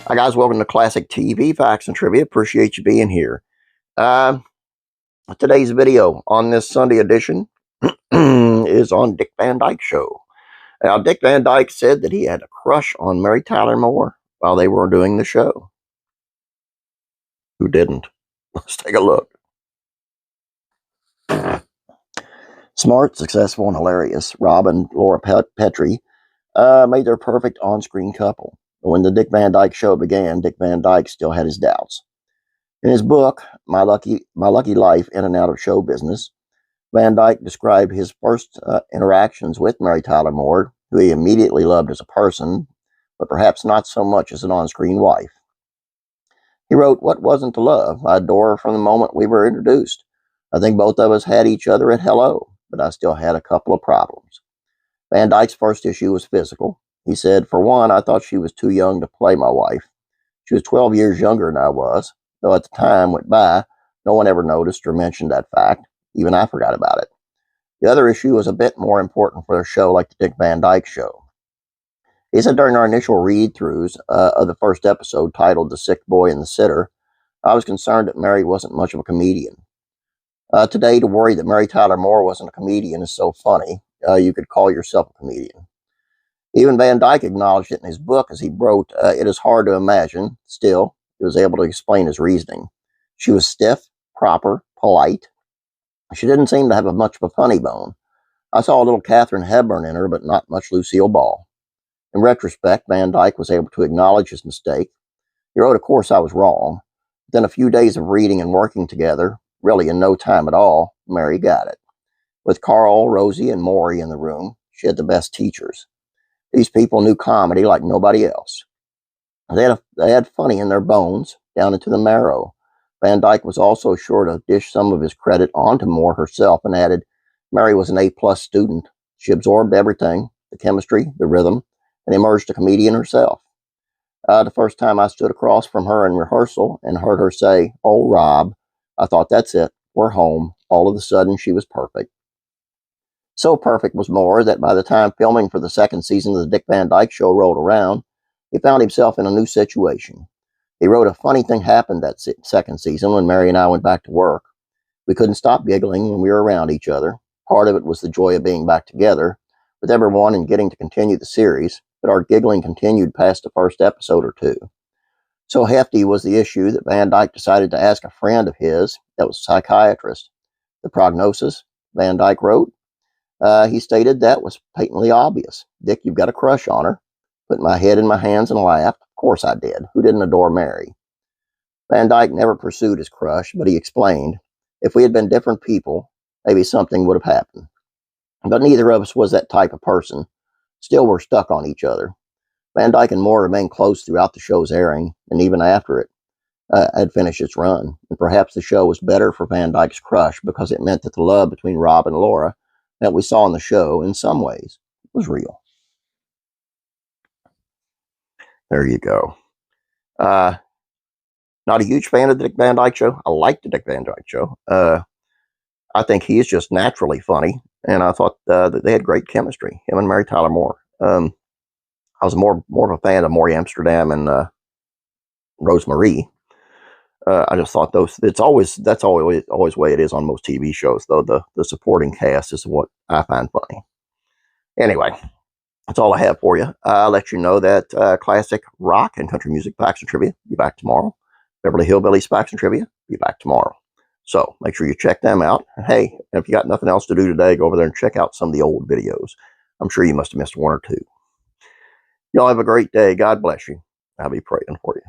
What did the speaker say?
Hi guys, welcome to Classic TV Facts and Trivia. Appreciate you being here. Today's video on this Sunday edition is on Dick Van Dyke Show. Now, Dick Van Dyke said that he had a crush on Mary Tyler Moore while they were doing the show. Who didn't? Let's take a look. Smart, successful, and hilarious, Rob and Laura Petrie made their perfect on-screen couple. When the Dick Van Dyke Show began, Dick Van Dyke still had his doubts. In his book, My Lucky Life in and Out of Show Business, Van Dyke described his first interactions with Mary Tyler Moore, who he immediately loved as a person, but perhaps not so much as an on-screen wife. He wrote, "What wasn't to love? I adore her from the moment we were introduced. I think both of us had each other at hello, but I still had a couple of problems." Van Dyke's first issue was physical. He said, "For one, I thought she was too young to play my wife. She was 12 years younger than I was, though at the time went by, no one ever noticed or mentioned that fact. Even I forgot about it." The other issue was a bit more important for a show like the Dick Van Dyke Show. He said, "During our initial read-throughs of the first episode titled The Sick Boy and the Sitter, I was concerned that Mary wasn't much of a comedian. Today, to worry that Mary Tyler Moore wasn't a comedian is so funny. You could call yourself a comedian." Even Van Dyke acknowledged it in his book as he wrote, "It is hard to imagine. Still, he was able to explain his reasoning. She was stiff, proper, polite. She didn't seem to have much of a funny bone. I saw a little Katharine Hepburn in her, but not much Lucille Ball." In retrospect, Van Dyke was able to acknowledge his mistake. He wrote, "Of course I was wrong. Then a few days of reading and working together, really in no time at all, Mary got it. With Carl, Rosie, and Maury in the room, she had the best teachers. These people knew comedy like nobody else. They had funny in their bones, down into the marrow." Van Dyke was also sure to dish some of his credit onto Moore herself and added, "Mary was an A-plus student. She absorbed everything, the chemistry, the rhythm, and emerged a comedian herself. The first time I stood across from her in rehearsal and heard her say, 'Oh, Rob,' I thought, that's it, we're home. All of a sudden, she was perfect." So perfect was Moore that by the time filming for the second season of the Dick Van Dyke Show rolled around, he found himself in a new situation. He wrote, "A funny thing happened that second season when Mary and I went back to work. We couldn't stop giggling when we were around each other. Part of it was the joy of being back together with everyone and getting to continue the series, but our giggling continued past the first episode or two. So hefty was the issue that Van Dyke decided to ask a friend of his that was a psychiatrist. The prognosis," Van Dyke wrote, he stated, "that was patently obvious. Dick, you've got a crush on her." Put my head in my hands and laughed. Of course I did. Who didn't adore Mary? Van Dyke never pursued his crush, but he explained, "If we had been different people, maybe something would have happened. But neither of us was that type of person. Still, we're stuck on each other." Van Dyke and Moore remained close throughout the show's airing, and even after it had finished its run. And perhaps the show was better for Van Dyke's crush because it meant that the love between Rob and Laura that we saw in the show, in some ways, was real. There you go. Not a huge fan of the Dick Van Dyke Show. I like the Dick Van Dyke Show. I think he is just naturally funny, and I thought that they had great chemistry, him and Mary Tyler Moore. I was more of a fan of Maury Amsterdam and Rosemarie. I just thought that's always the way it is on most TV shows, though. The supporting cast is what I find funny. Anyway, that's all I have for you. I'll let you know that classic rock and country music facts and trivia be back tomorrow. Beverly Hillbillies facts and trivia be back tomorrow. So make sure you check them out. And hey, if you got nothing else to do today, go over there and check out some of the old videos. I'm sure you must have missed one or two. Y'all have a great day. God bless you. I'll be praying for you.